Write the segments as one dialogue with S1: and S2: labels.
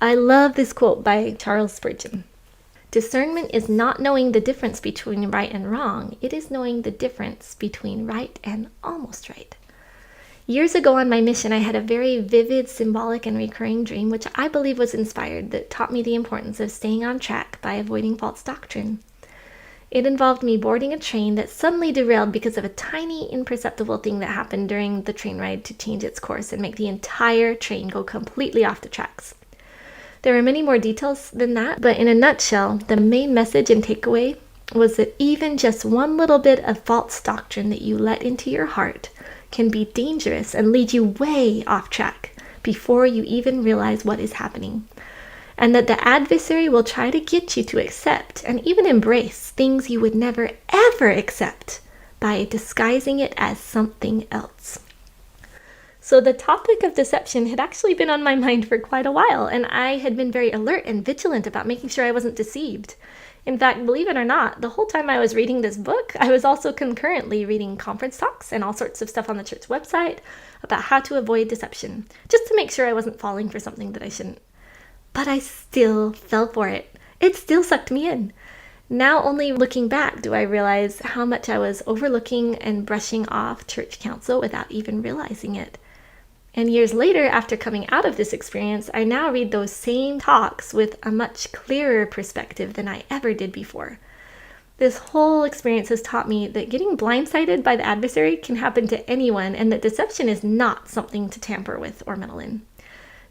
S1: I love this quote by Charles Spurgeon. Discernment is not knowing the difference between right and wrong. It is knowing the difference between right and almost right. Years ago on my mission, I had a very vivid, symbolic, and recurring dream, which I believe was inspired, that taught me the importance of staying on track by avoiding false doctrine. It involved me boarding a train that suddenly derailed because of a tiny, imperceptible thing that happened during the train ride to change its course and make the entire train go completely off the tracks. There are many more details than that, but in a nutshell, the main message and takeaway was that even just one little bit of false doctrine that you let into your heart can be dangerous and lead you way off track before you even realize what is happening. And that the adversary will try to get you to accept and even embrace things you would never ever accept by disguising it as something else. So the topic of deception had actually been on my mind for quite a while, and I had been very alert and vigilant about making sure I wasn't deceived. In fact, believe it or not, the whole time I was reading this book, I was also concurrently reading conference talks and all sorts of stuff on the church website about how to avoid deception, just to make sure I wasn't falling for something that I shouldn't. But I still fell for it. It still sucked me in. Now, only looking back, do I realize how much I was overlooking and brushing off church counsel without even realizing it. And years later, after coming out of this experience, I now read those same talks with a much clearer perspective than I ever did before. This whole experience has taught me that getting blindsided by the adversary can happen to anyone, and that deception is not something to tamper with or meddle in.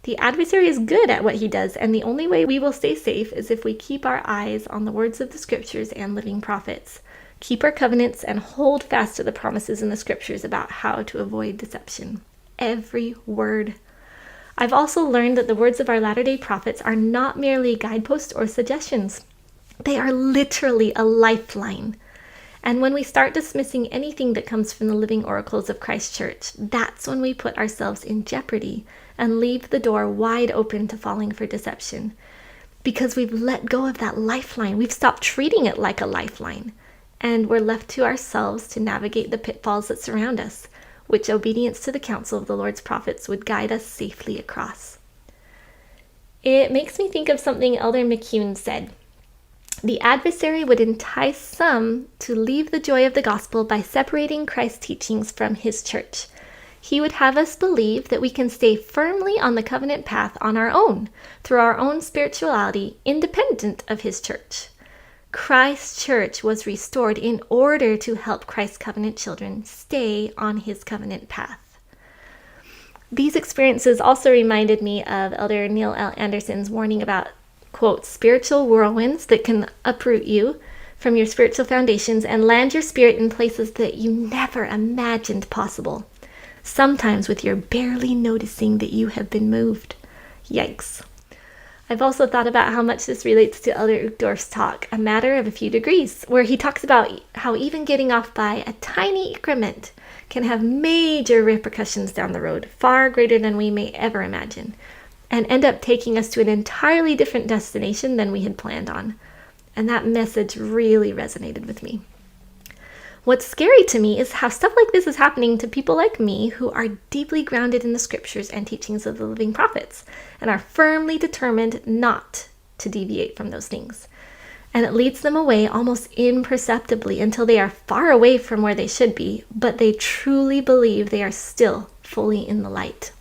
S1: The adversary is good at what he does, and the only way we will stay safe is if we keep our eyes on the words of the scriptures and living prophets, keep our covenants, and hold fast to the promises in the scriptures about how to avoid deception. Every word. I've also learned that the words of our Latter-day Prophets are not merely guideposts or suggestions. They are literally a lifeline. And when we start dismissing anything that comes from the living oracles of Christ Church, that's when we put ourselves in jeopardy and leave the door wide open to falling for deception. Because we've let go of that lifeline. We've stopped treating it like a lifeline. And we're left to ourselves to navigate the pitfalls that surround us, which obedience to the counsel of the Lord's prophets would guide us safely across. It makes me think of something Elder McCune said. The adversary would entice some to leave the joy of the gospel by separating Christ's teachings from his church. He would have us believe that we can stay firmly on the covenant path on our own, through our own spirituality, independent of his church. Christ's church was restored in order to help Christ's covenant children stay on his covenant path. These experiences also reminded me of Elder Neil L. Anderson's warning about, quote, spiritual whirlwinds that can uproot you from your spiritual foundations and land your spirit in places that you never imagined possible, sometimes with your barely noticing that you have been moved. Yikes. I've also thought about how much this relates to Elder Uchtdorf's talk, A Matter of a Few Degrees, where he talks about how even getting off by a tiny increment can have major repercussions down the road, far greater than we may ever imagine, and end up taking us to an entirely different destination than we had planned on. And that message really resonated with me. What's scary to me is how stuff like this is happening to people like me who are deeply grounded in the scriptures and teachings of the living prophets and are firmly determined not to deviate from those things. And it leads them away almost imperceptibly until they are far away from where they should be, but they truly believe they are still fully in the light.